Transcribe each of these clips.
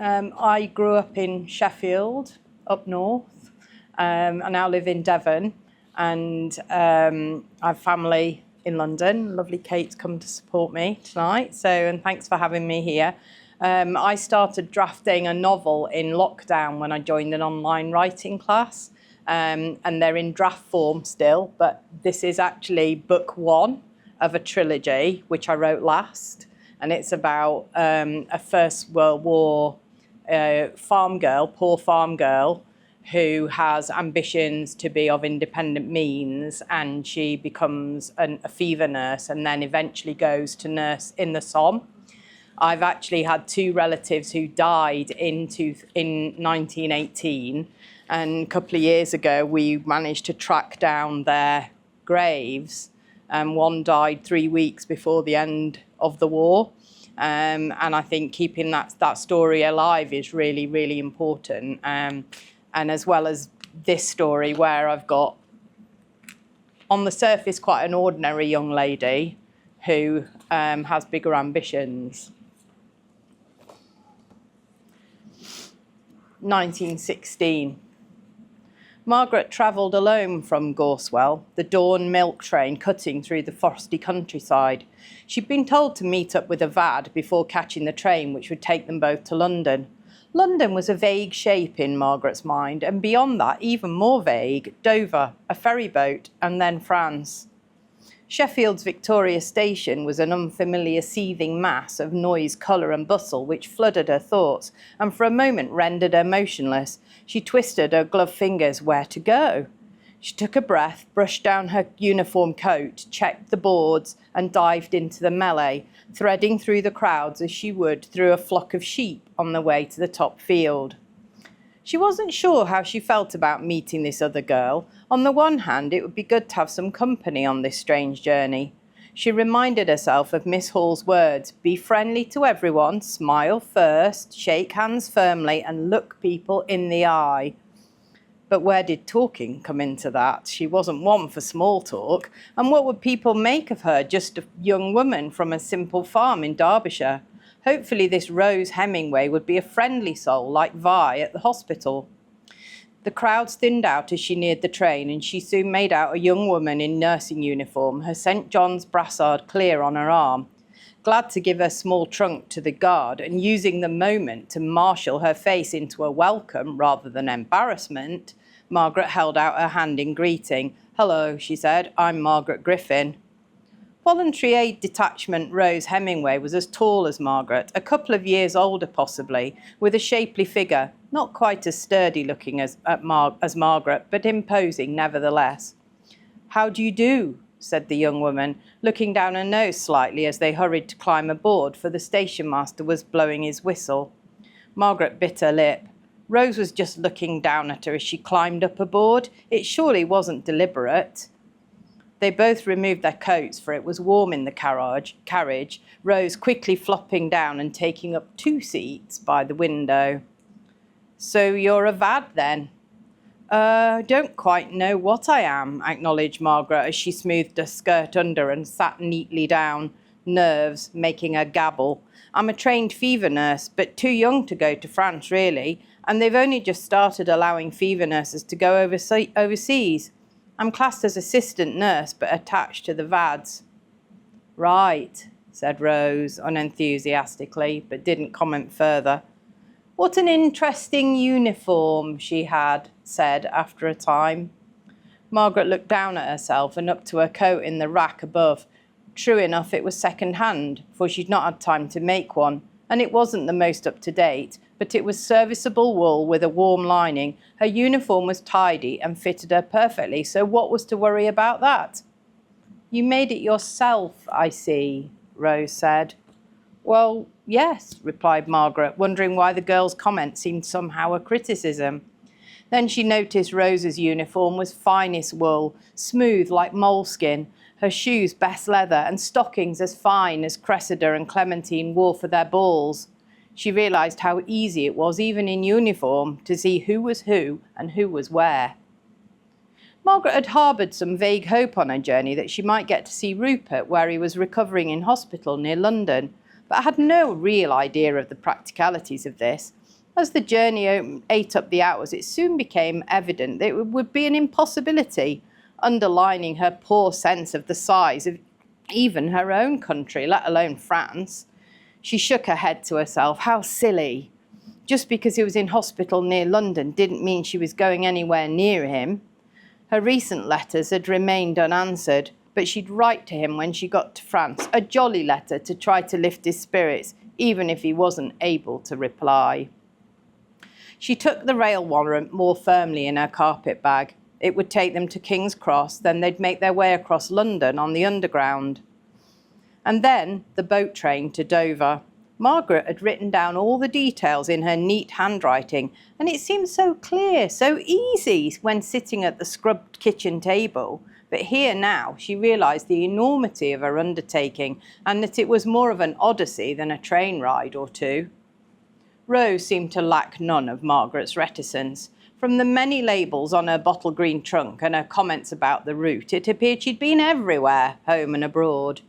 I grew up in Sheffield, up north. I now live in Devon, and I have family in London. Lovely Kate's come to support me tonight, and thanks for having me here. I started drafting a novel in lockdown when I joined an online writing class, and they're in draft form still, but this is actually book one of a trilogy, which I wrote last, and it's about a First World War poor farm girl, who has ambitions to be of independent means, and she becomes a fever nurse and then eventually goes to nurse in the Somme. I've actually had two relatives who died in 1918, and a couple of years ago we managed to track down their graves, and one died 3 weeks before the end of the war. And I think keeping that story alive is really, really important. And as well as this story, where I've got, on the surface, quite an ordinary young lady who has bigger ambitions. 1916. Margaret travelled alone from Gorswell, the dawn milk train cutting through the frosty countryside. She'd been told to meet up with a vad before catching the train which would take them both to London. London was a vague shape in Margaret's mind, and beyond that, even more vague, Dover, a ferry boat, and then France. Sheffield's Victoria Station was an unfamiliar seething mass of noise, colour and bustle which flooded her thoughts and for a moment rendered her motionless. She twisted her gloved fingers. Where to go? She took a breath, brushed down her uniform coat, checked the boards and dived into the melee, threading through the crowds as she would through a flock of sheep on the way to the top field. She wasn't sure how she felt about meeting this other girl. On the one hand, it would be good to have some company on this strange journey. She reminded herself of Miss Hall's words, be friendly to everyone, smile first, shake hands firmly, and look people in the eye. But where did talking come into that? She wasn't one for small talk. And what would people make of her, just a young woman from a simple farm in Derbyshire? Hopefully this Rose Hemingway would be a friendly soul like Vi at the hospital. The crowds thinned out as she neared the train, and she soon made out a young woman in nursing uniform, her St. John's brassard clear on her arm. Glad to give her small trunk to the guard and using the moment to marshal her face into a welcome rather than embarrassment, Margaret held out her hand in greeting. Hello, she said, I'm Margaret Griffin. Voluntary Aid Detachment Rose Hemingway was as tall as Margaret, a couple of years older possibly, with a shapely figure, not quite as sturdy looking as Margaret, but imposing nevertheless. How do you do? Said the young woman, looking down her nose slightly as they hurried to climb aboard, for the station master was blowing his whistle. Margaret bit her lip. Rose was just looking down at her as she climbed up aboard. It surely wasn't deliberate. They both removed their coats, for it was warm in the carriage, Rose quickly flopping down and taking up 2 seats by the window. So you're a vad, then? Don't quite know what I am, acknowledged Margaret as she smoothed her skirt under and sat neatly down, nerves making her gabble. I'm a trained fever nurse, but too young to go to France, really, and they've only just started allowing fever nurses to go overseas. I'm classed as assistant nurse, but attached to the VADs. Right, said Rose unenthusiastically, but didn't comment further. What an interesting uniform, she had said after a time. Margaret looked down at herself and up to her coat in the rack above. True enough, it was second-hand, for she'd not had time to make one, and it wasn't the most up-to-date, but it was serviceable wool with a warm lining. Her uniform was tidy and fitted her perfectly, so what was to worry about that? You made it yourself, I see, Rose said. Well, yes, replied Margaret, wondering why the girl's comment seemed somehow a criticism. Then she noticed Rose's uniform was finest wool, smooth like moleskin, her shoes best leather, and stockings as fine as Cressida and Clementine wore for their balls. She realised how easy it was, even in uniform, to see who was who and who was where. Margaret had harboured some vague hope on her journey that she might get to see Rupert where he was recovering in hospital near London, but had no real idea of the practicalities of this. As the journey ate up the hours, it soon became evident that it would be an impossibility, underlining her poor sense of the size of even her own country, let alone France. She shook her head to herself. How silly. Just because he was in hospital near London didn't mean she was going anywhere near him. Her recent letters had remained unanswered, but she'd write to him when she got to France, a jolly letter to try to lift his spirits, even if he wasn't able to reply. She took the rail warrant more firmly in her carpet bag. It would take them to King's Cross, then they'd make their way across London on the Underground. And then the boat train to Dover. Margaret had written down all the details in her neat handwriting, and it seemed so clear, so easy when sitting at the scrubbed kitchen table. But here now she realised the enormity of her undertaking and that it was more of an odyssey than a train ride or two. Rose seemed to lack none of Margaret's reticence. From the many labels on her bottle green trunk and her comments about the route, it appeared she'd been everywhere, home and abroad.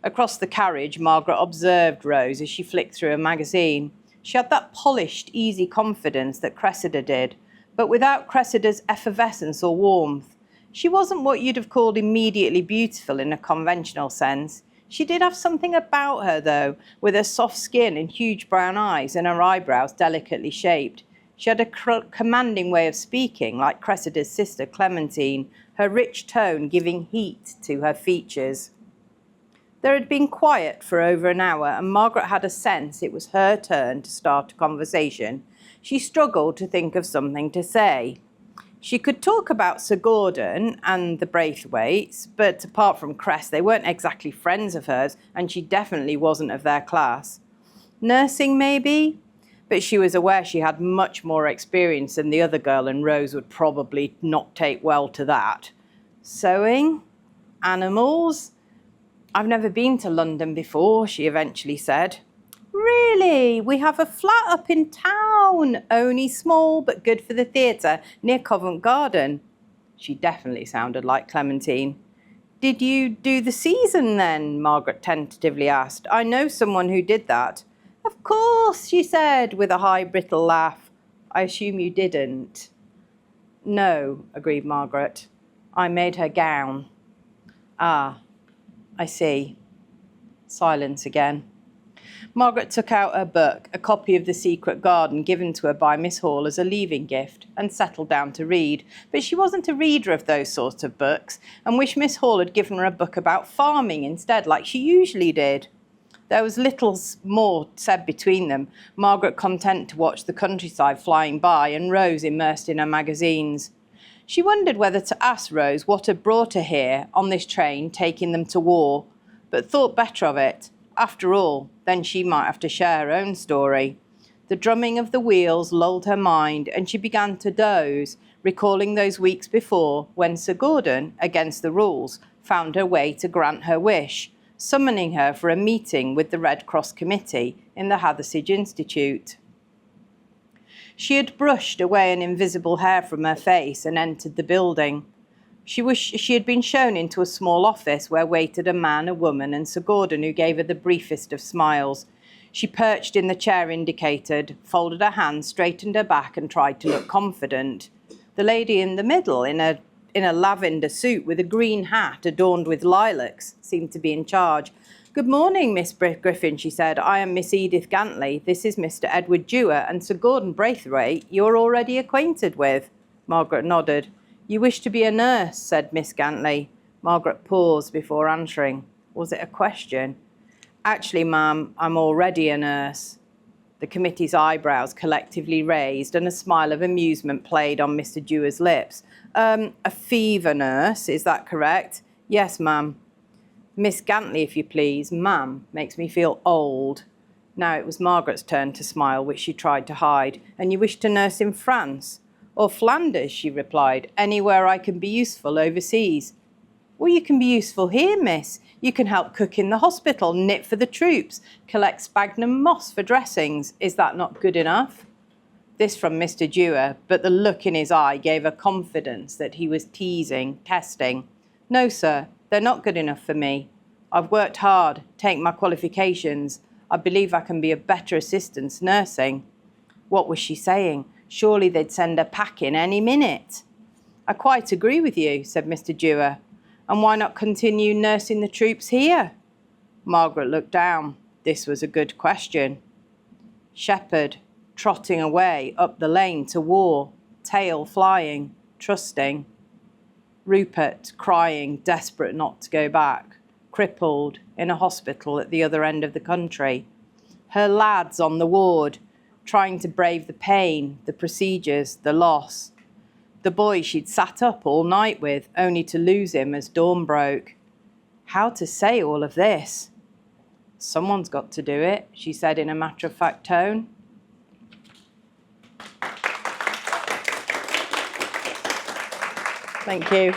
Across the carriage, Margaret observed Rose as she flicked through a magazine. She had that polished, easy confidence that Cressida did, but without Cressida's effervescence or warmth. She wasn't what you'd have called immediately beautiful in a conventional sense. She did have something about her, though, with her soft skin and huge brown eyes and her eyebrows delicately shaped. She had a commanding way of speaking, like Cressida's sister Clementine, her rich tone giving heat to her features. There had been quiet for over an hour, and Margaret had a sense it was her turn to start a conversation. She struggled to think of something to say. She could talk about Sir Gordon and the Braithwaites, but apart from Cress, they weren't exactly friends of hers, and she definitely wasn't of their class. Nursing, maybe? But she was aware she had much more experience than the other girl, and Rose would probably not take well to that. Sewing? Animals? I've never been to London before, she eventually said. Really? We have a flat up in town, only small but good for the theatre, near Covent Garden. She definitely sounded like Clementine. Did you do the season then? Margaret tentatively asked. I know someone who did that. Of course, she said, with a high, brittle laugh. I assume you didn't. No, agreed Margaret. I made her gown. Ah, I see. Silence again. Margaret took out her book, a copy of The Secret Garden given to her by Miss Hall as a leaving gift, and settled down to read. But she wasn't a reader of those sorts of books, and wished Miss Hall had given her a book about farming instead, like she usually did. There was little more said between them, Margaret content to watch the countryside flying by and Rose immersed in her magazines. She wondered whether to ask Rose what had brought her here on this train taking them to war, but thought better of it. After all, then she might have to share her own story. The drumming of the wheels lulled her mind, and she began to doze, recalling those weeks before when Sir Gordon, against the rules, found her way to grant her wish, summoning her for a meeting with the Red Cross Committee in the Hadistry Institute. She had brushed away an invisible hair from her face and entered the building. She had been shown into a small office where waited a man, a woman, and Sir Gordon, who gave her the briefest of smiles. She perched in the chair indicated, folded her hands, straightened her back, and tried to look confident. The lady in the middle, in a lavender suit with a green hat adorned with lilacs, seemed to be in charge. Good morning, Miss Griffin, she said. I am Miss Edith Gantley. This is Mr. Edward Dewar, and Sir Gordon Braithwaite you're already acquainted with. Margaret nodded. You wish to be a nurse, said Miss Gantley. Margaret paused before answering. Was it a question? Actually, ma'am, I'm already a nurse. The committee's eyebrows collectively raised and a smile of amusement played on Mr. Dewar's lips. A fever nurse, is that correct? Yes, ma'am. Miss Gantley, if you please. Ma'am makes me feel old. Now it was Margaret's turn to smile, which she tried to hide. And you wish to nurse in France? Or Flanders, she replied. Anywhere I can be useful overseas. Well, you can be useful here, miss. You can help cook in the hospital, knit for the troops, collect sphagnum moss for dressings. Is that not good enough? This from Mr. Dewar, but the look in his eye gave her confidence that he was teasing, testing. No, sir, they're not good enough for me. I've worked hard, take my qualifications. I believe I can be a better assistant nursing. What was she saying? Surely they'd send her packing any minute. I quite agree with you, said Mr. Dewar. And why not continue nursing the troops here? Margaret looked down. This was a good question. Shepherd, trotting away up the lane to war, tail flying, trusting. Rupert, crying, desperate not to go back, crippled, in a hospital at the other end of the country. Her lads on the ward, trying to brave the pain, the procedures, the loss. The boy she'd sat up all night with, only to lose him as dawn broke. How to say all of this? Someone's got to do it, she said in a matter-of-fact tone. Thank you.